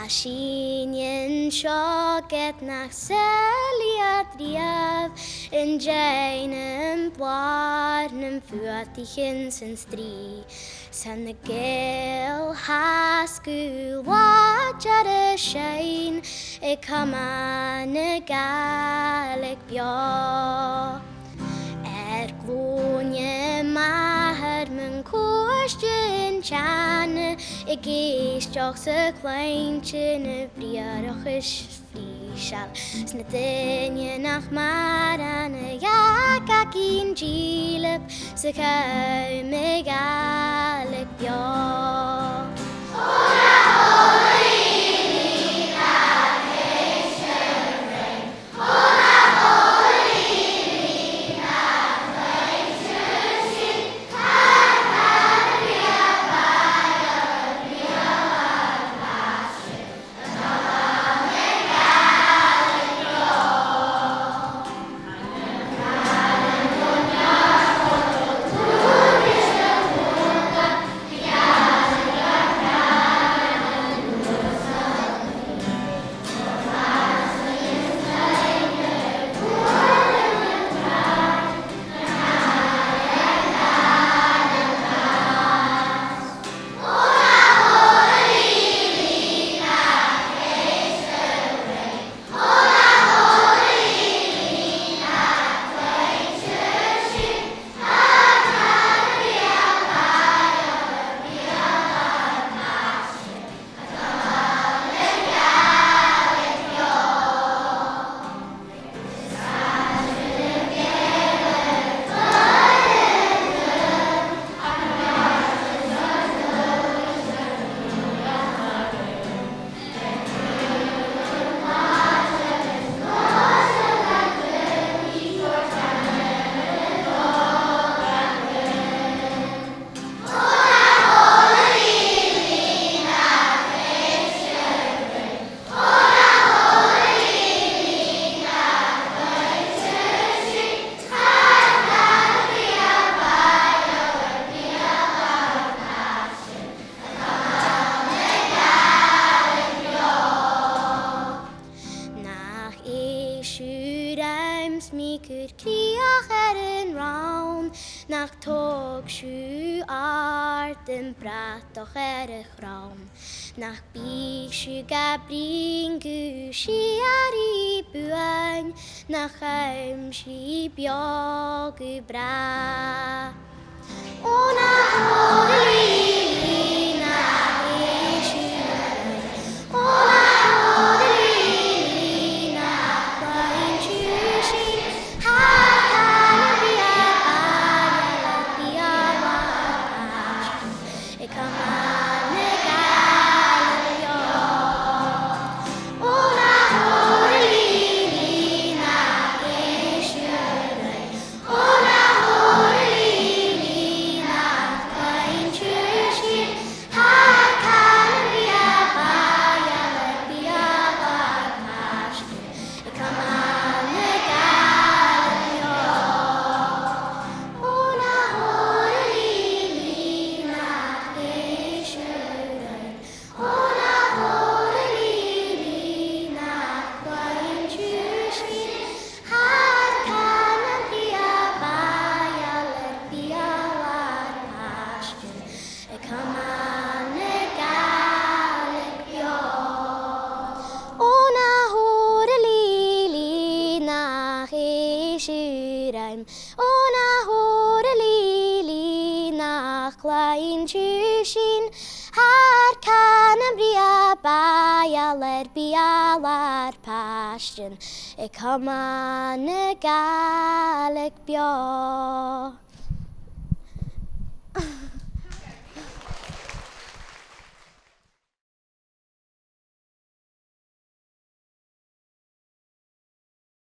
Sin seo get nach seliad riamh in Jainam blarnam fuatichin san strí san na gil hascú wajad a shein I cama na gaelic bio glúine maithir man cuaistin teanna I géisteach sa chláinte na bríarachas fríseal sna duine nach mar anna jaga cín dílip sa caime gaelic bio. Mi could kriach in raum nach tog shu art en bratoch raum nach bi shu gabring gu shiari buan nach heim shi biog bra ona hodelina ishu ona Ona hodelili nach klein tjushin har kan bria bajaler bialar passion I come on a gaelic bio.